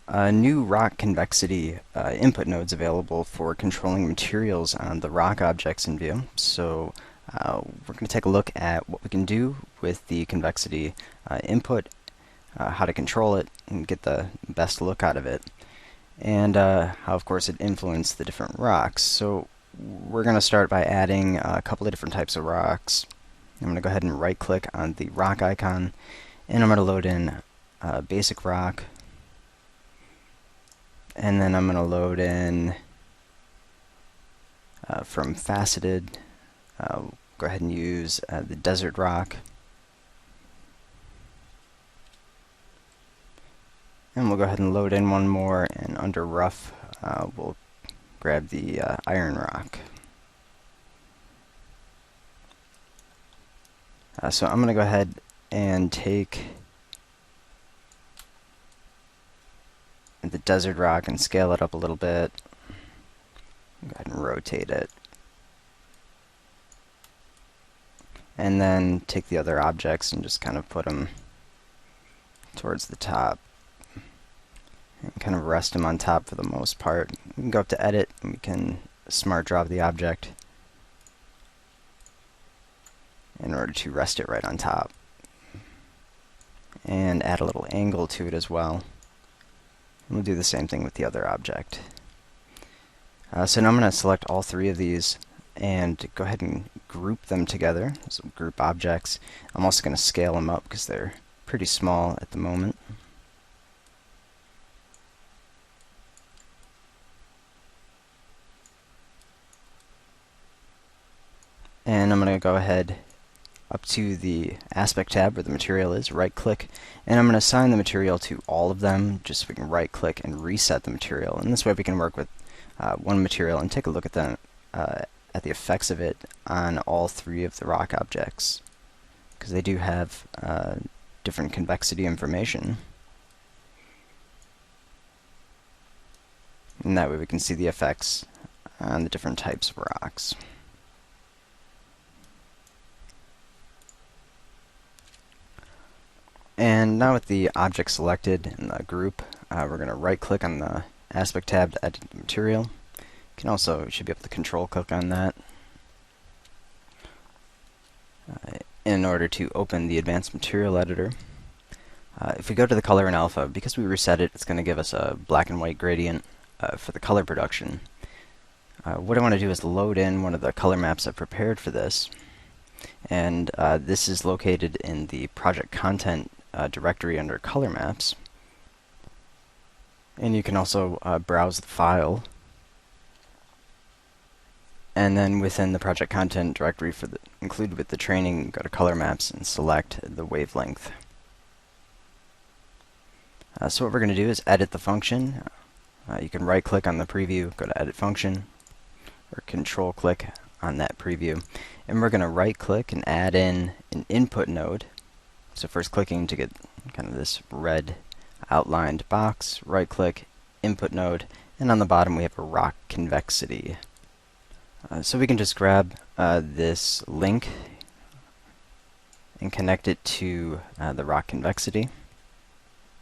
New rock convexity input nodes available for controlling materials on the rock objects in view. So we're going to take a look at what we can do with the convexity input, how to control it and get the best look out of it, and how of course it influences the different rocks. So we're going to start by adding a couple of different types of rocks. I'm going to go ahead and right click on the rock icon, and I'm going to load in basic rock. And then I'm going to load in from faceted. Go ahead and use the desert rock. And we'll go ahead and load in one more, and under rough we'll grab the iron rock. So I'm going to go ahead and take the desert rock and scale it up a little bit. Go ahead and rotate it. And then take the other objects and just kind of put them towards the top. And kind of rest them on top for the most part. We can go up to edit and we can smart drop the object in order to rest it right on top. And add a little angle to it as well. We'll do the same thing with the other object. So now I'm going to select all three of these and go ahead and group them together. So group objects. I'm also going to scale them up because they're pretty small at the moment. And I'm going to go ahead up to the aspect tab where the material is, right click, and I'm going to assign the material to all of them just so we can right click and reset the material. And this way we can work with one material and take a look at the effects of it on all three of the rock objects, because they do have different convexity information. And that way we can see the effects on the different types of rocks. And now with the object selected in the group, we're going to right click on the aspect tab to edit the material. You can also, you should be able to control click on that in order to open the advanced material editor. If we go to the color in alpha, because we reset it, it's going to give us a black and white gradient for the color production. What I want to do is load in one of the color maps I've prepared for this. And this is located in the project content directory under color maps. And you can also browse the file. And then within the project content directory for included with the training, go to color maps and select the wavelength. So what we're going to do is edit the function. You can right click on the preview, go to edit function, or control click on that preview. And we're going to right click and add in an input node. So first clicking to get kind of this red outlined box, right click, input node, and on the bottom we have a rock convexity. So we can just grab this link and connect it to the rock convexity.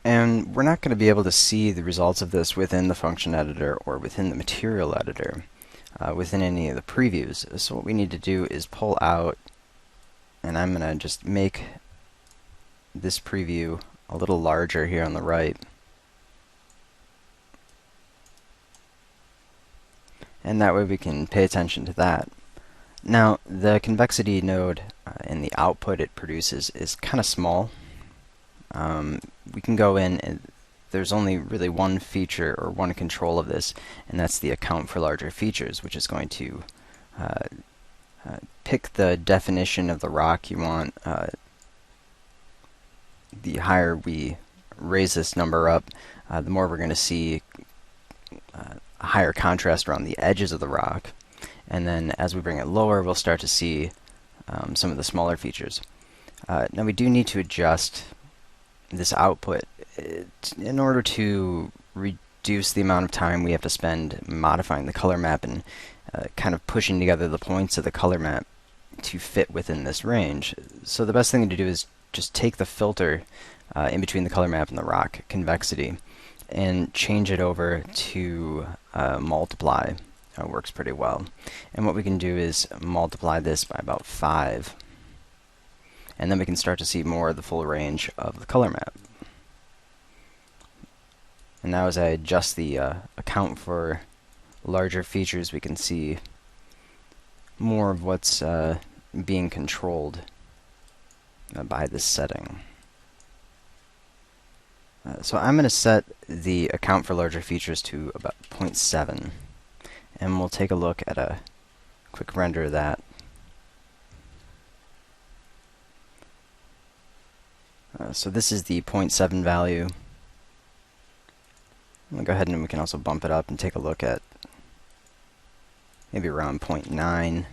And we're not going to be able to see the results of this within the function editor or within the material editor. Within any of the previews. So what we need to do is pull out, and I'm going to just make this preview a little larger here on the right. And that way we can pay attention to that. Now the convexity node in the output it produces is kind of small. We can go in and there's only really one feature or one control of this, and that's the account for larger features, which is going to pick the definition of the rock you want. The higher we raise this number up, the more we're going to see a higher contrast around the edges of the rock. And then as we bring it lower, we'll start to see some of the smaller features. Now we do need to adjust this output in order to reduce the amount of time we have to spend modifying the color map and kind of pushing together the points of the color map to fit within this range. So the best thing to do is just take the filter in between the color map and the rock convexity and change it over to multiply. Works pretty well. And what we can do is multiply this by about 5. And then we can start to see more of the full range of the color map. And now as I adjust the account for larger features, we can see more of what's being controlled by this setting. So I'm going to set the account for larger features to about 0.7, and we'll take a look at a quick render of that. So this is the 0.7 value. We'll go ahead and we can also bump it up and take a look at maybe around 0.9.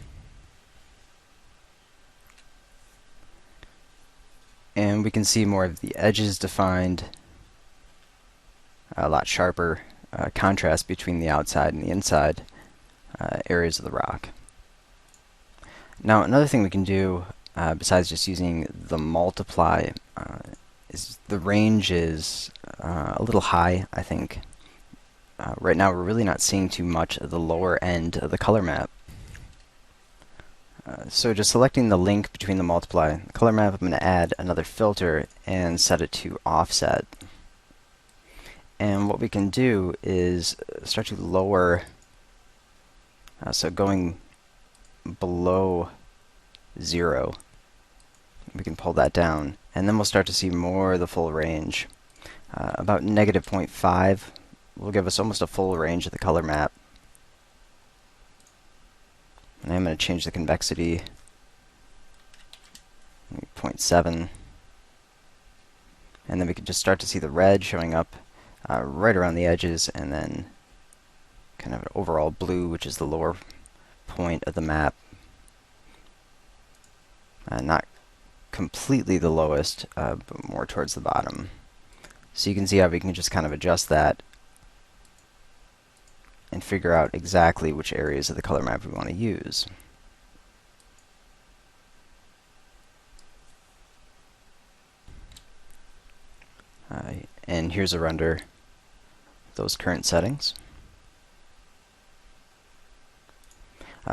And we can see more of the edges defined, a lot sharper contrast between the outside and the inside areas of the rock. Now another thing we can do besides just using the multiply is the range is a little high, I think. Right now we're really not seeing too much of the lower end of the color map. So just selecting the link between the multiply and the color map, I'm going to add another filter and set it to offset. And what we can do is start to lower, so going below 0, we can pull that down, and then we'll start to see more of the full range. About negative 0.5 will give us almost a full range of the color map. And I'm going to change the convexity, 0.7, and then we can just start to see the red showing up right around the edges, and then kind of an overall blue, which is the lower point of the map. Not completely the lowest, but more towards the bottom. So you can see how we can just kind of adjust that and figure out exactly which areas of the color map we want to use. And here's a render of those current settings.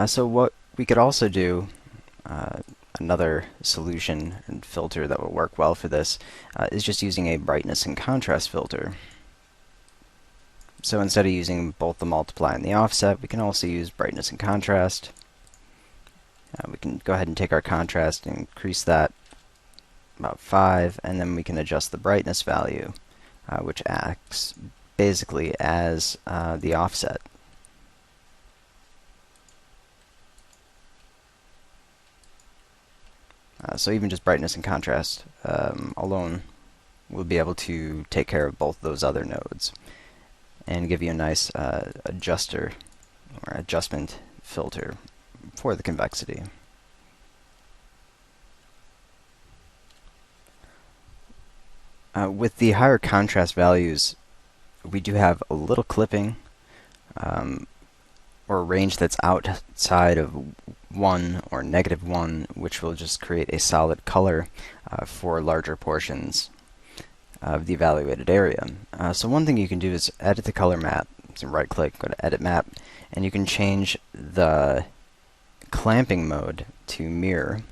So what we could also do, another solution and filter that will work well for this, is just using a brightness and contrast filter. So instead of using both the multiply and the offset, we can also use brightness and contrast. We can go ahead and take our contrast and increase that about 5, and then we can adjust the brightness value, which acts basically as the offset. So even just brightness and contrast alone will be able to take care of both those other nodes and give you a nice adjuster or adjustment filter for the convexity. With the higher contrast values, we do have a little clipping or a range that's outside of 1 or -1, which will just create a solid color for larger portions of the evaluated area. So one thing you can do is edit the color map. So right click, go to edit map, and you can change the clamping mode to mirror.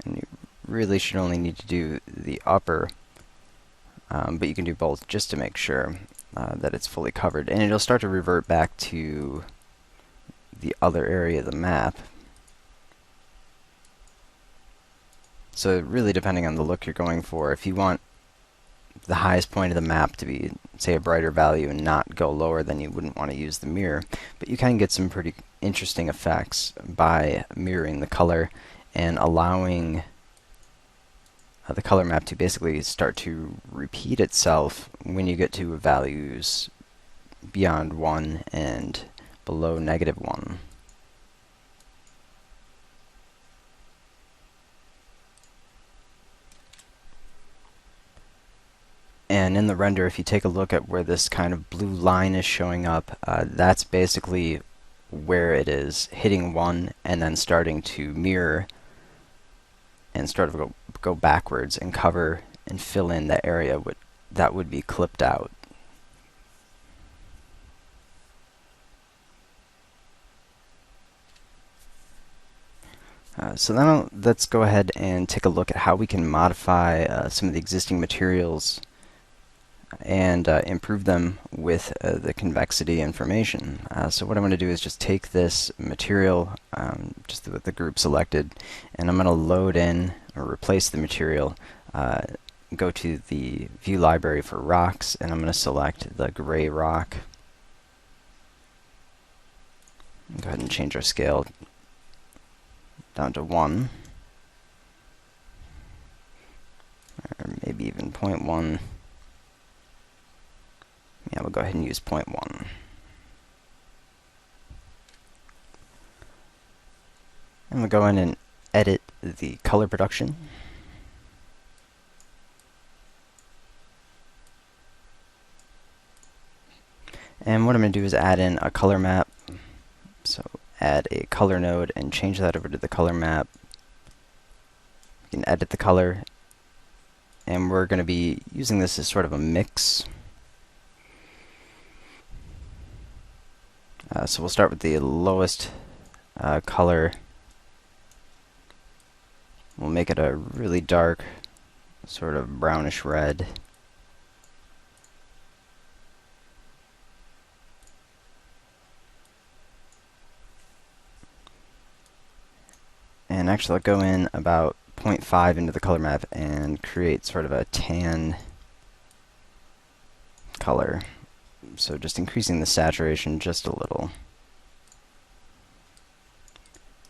And you really should only need to do the upper, but you can do both just to make sure that it's fully covered. And it'll start to revert back to the other area of the map. So really depending on the look you're going for, if you want the highest point of the map to be, say, a brighter value and not go lower, then you wouldn't want to use the mirror. But you can get some pretty interesting effects by mirroring the color and allowing the color map to basically start to repeat itself when you get to values beyond 1 and below -1. And in the render, if you take a look at where this kind of blue line is showing up, that's basically where it is hitting 1 and then starting to mirror and start to go backwards and cover and fill in the area that would be clipped out. So now let's go ahead and take a look at how we can modify some of the existing materials and improve them with the convexity information. So what I'm going to do is just take this material, just with the group selected, and I'm going to load in or replace the material. Go to the view library for rocks, and I'm going to select the gray rock. Go ahead and change our scale down to 1, or maybe even 0.1. Yeah, we'll go ahead and use 0.1. And we'll go in and edit the color production. And what I'm going to do is add in a color map. So add a color node and change that over to the color map. You can edit the color, and we're going to be using this as sort of a mix. So we'll start with the lowest color. We'll make it a really dark, sort of brownish red. And actually I'll go in about 0.5 into the color map and create sort of a tan color. So just increasing the saturation just a little.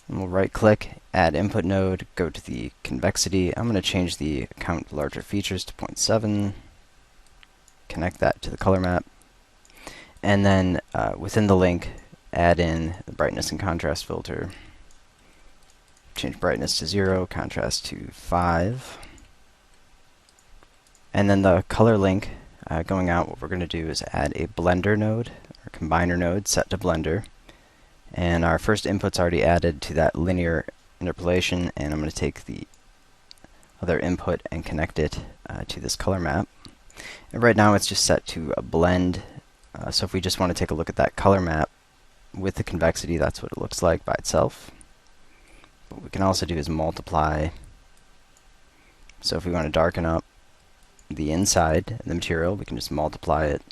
And we'll right click, add input node, go to the convexity. I'm going to change the count larger features to 0.7, connect that to the color map, and then within the link add in the brightness and contrast filter. Change brightness to 0, contrast to 5. And then the color link going out, what we're going to do is add a blender node, or combiner node, set to blender. And our first input's already added to that linear interpolation, and I'm going to take the other input and connect it to this color map. And right now it's just set to a blend, so if we just want to take a look at that color map with the convexity, that's what it looks like by itself. What we can also do is multiply. So if we want to darken up the inside of the material, we can just multiply it.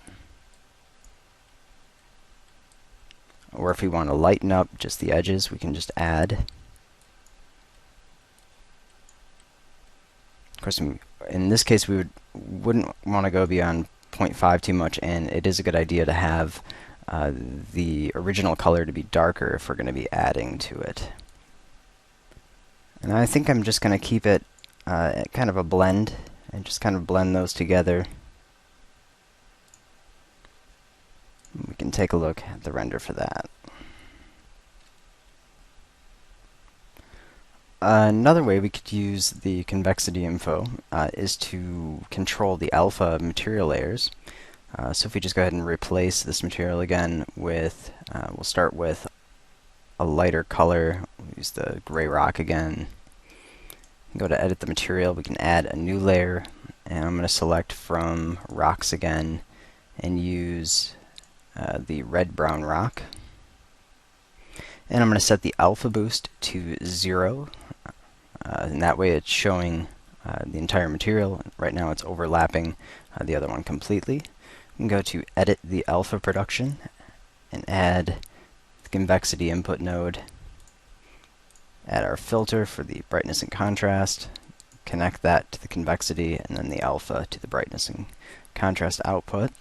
Or if we want to lighten up just the edges, we can just add. Of course, in this case, we wouldn't want to go beyond 0.5 too much, and it is a good idea to have the original color to be darker if we're going to be adding to it. And I think I'm just going to keep it kind of a blend, and just kind of blend those together. We can take a look at the render for that. Another way we could use the convexity info is to control the alpha material layers. So if we just go ahead and replace this material again with, we'll start with a lighter color. We'll use the gray rock again. Go to edit the material, we can add a new layer, and I'm going to select from rocks again and use the red-brown rock. And I'm going to set the alpha boost to 0, and that way it's showing the entire material. Right now it's overlapping the other one completely. We can go to edit the alpha production and add the convexity input node. Add our filter for the brightness and contrast, connect that to the convexity, and then the alpha to the brightness and contrast output.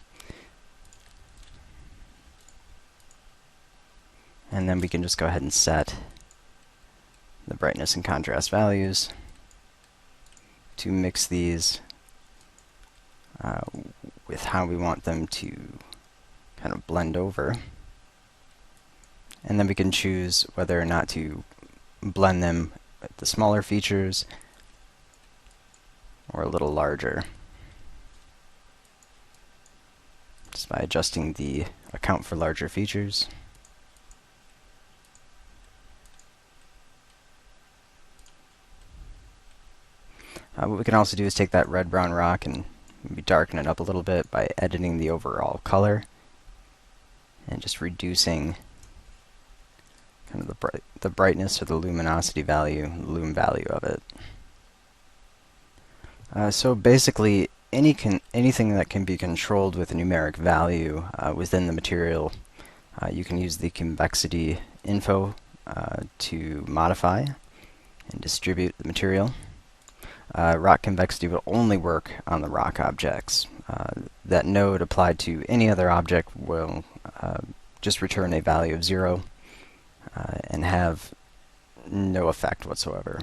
And then we can just go ahead and set the brightness and contrast values to mix these with how we want them to kind of blend over. And then we can choose whether or not to blend them with the smaller features or a little larger, just by adjusting the account for larger features. What we can also do is take that red-brown rock and maybe darken it up a little bit by editing the overall color and just reducing kind of the brightness or the luminosity value, lume value of it. So basically, anything that can be controlled with a numeric value within the material, you can use the convexity info to modify and distribute the material. Rock convexity will only work on the rock objects. That node applied to any other object will just return a value of 0 and have no effect whatsoever.